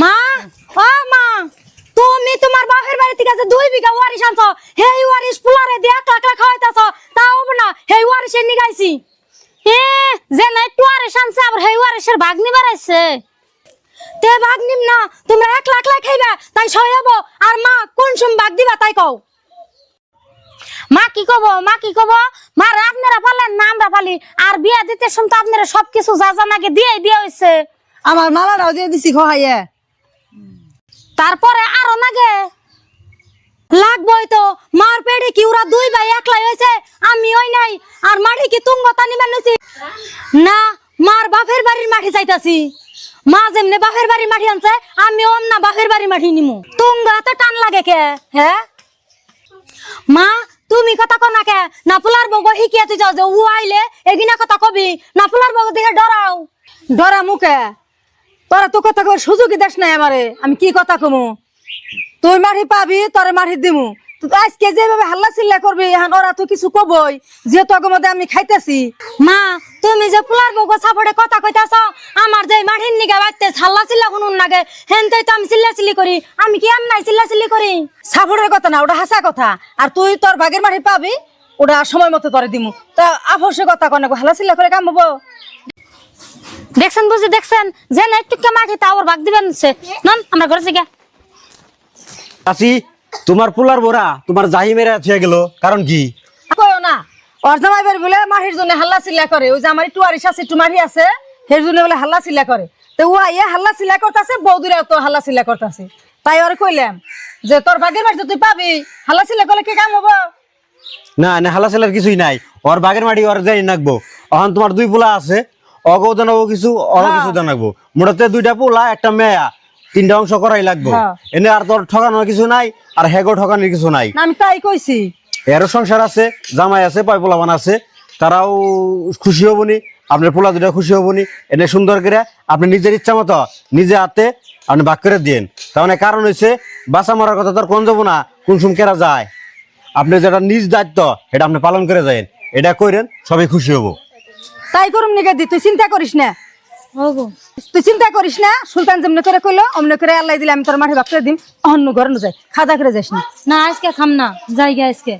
মা ও মা তুমি তোমার বাপের বাড়ি থেকে যে 2 বিঘা ওয়ারিশ আনছো হেই ওয়ারিশ পুলারে দিয়ে 1 লাখ খাওয়াইতাছো তাও না হেই ওয়ারিশের নিগাইছি যে নাই ওয়ারিশ আনছে আবার হেই ওয়ারিশের ভাগ নিবার আইছে তে ভাগ নিম না তোমরা 1 লাখ খাইবা তাই সহায়ব আর মা কোন সম ভাগ দিবা তাই কও মা কি কব মা আপনারা পালেন না আমরা পালি আর বিয়া দিতে শুনতে আপনারা সবকিছু যা জানাকে দিয়ে হইছে আমার মালাটাও দিয়ে দিছি খাইয়ে তারপরে আরো নাগে লাগবই তো মার পেটে কি ওরা 2 ভাই একলাই হইছে আমি ওই নাই আর মাটি কি তুঙ্গতা নিবেন নছি না মার বাপের বাড়ির মাটি চাইতাছি মা যেমনে বাপের বাড়ির মাটি আনছে আমি ওম না বাপের বাড়ির মাটি নিমু তুঙ্গা তো টান লাগে কে হ্যাঁ মা তুমি কথা কনা কে না ফুলার বগো হিকিয়া তুই যাও যে ও আইলে এগিনা কথা কবি না ফুলার বগো দিকে ডরাও ডরা মুখে তোরা তো কথা কর সুযোগই দেশ নাই আমারে আমি কি কথা কমু তুই মাটি পাবি তোরে মাটি দিমু তুই আজকে যেভাবে হাল্লা চিল্লা করবি এখন ওরা তো কিছু কবই যেহেতু আগে মধ্যে আমি খাইতেছি মা তুমি যে ফুলার বগো সাপড়ে কথা কইতাছ আমার যে মাটির নিগা বাইতে ছাল্লা চিল্লা শুনুন নাগে হেনতেই তো আমি চিল্লা চিল্লি করি আমি কি এম নাই চিল্লা চিল্লি করি সাপড়ের কথা না ওটা হাসা কথা আর তুই তোর ভাগের মাটি পাবি ওটা সময় মতো তোরে দিমু তা আবশ্যক কথা কনে হাল্লা চিল্লা করে কাম হবো দেখছেন বুঝি দেখছেন যে না একটু মাটি তাওর ভাগ দিবেন সে নন আমরা ঘরে যাই চাচি তোমার পোলার বোরা তোমার জাহি মেরে থুয়ে গেল কারণ কি কইও না ওর জামাই বাড়ি বলে মাটির জন্য হাল্লা চিল্লা করে ওই যে আমার একটু আরিস আছে একটু মাটি আছে সেই জন্য বলে হাল্লা চিল্লা করে তো ও ইয়ে হাল্লা চিল্লা করতেছে বৌদিরাও তো হাল্লা চিল্লা করতেছে তাই ওরে কইলাম যে তোর ভাগের মাটি তুই পাবি হাল্লা চিল্লা করলে কি কাম হবো না না হালা সেলার কিছুই নাই ওর বাগের মাটি ওর যাই নাকবো এখন তোমার 2 পোলা আছে অগও জানাবো কিছু অরও কিছু জানাবো মোটাতে 2টা পোলা একটা মেয়া 3টা অংশ করাই লাগবো এনে আর তোর ঠকানোর কিছু নাই আর হেগো ঠকানোর কিছু নাই আমি তাই কইছি এরও সংসার আছে জামাই আছে পাই পোলাবান আছে তারাও খুশি হবনি আপনার পোলা 2টা খুশি হবনি এনে সুন্দর করে আপনি নিজের ইচ্ছা মতো নিজে হাতে আপনি ভাগ করে দিন তার মানে কারণ হচ্ছে বাঁচা মরার কথা তোর কোন যাবো না কোন সুম কেরা যায় আপনি যেটা নিজ দায়িত্ব এটা আপনি পালন করে যাবেন এটা করেন সবাই খুশি হবো তাই করুম নিকে দি তুই চিন্তা করিস না ওগো তুই চিন্তা করিস না সুলতান যেমনি করে কইলো অমনি করে আল্লাহ দিলে আমি তোর মাঠে ভাগ করে দিম অন্য ঘরে যাই খাওয়া করে যাস না না আজকে খাম না যাই গে আজকে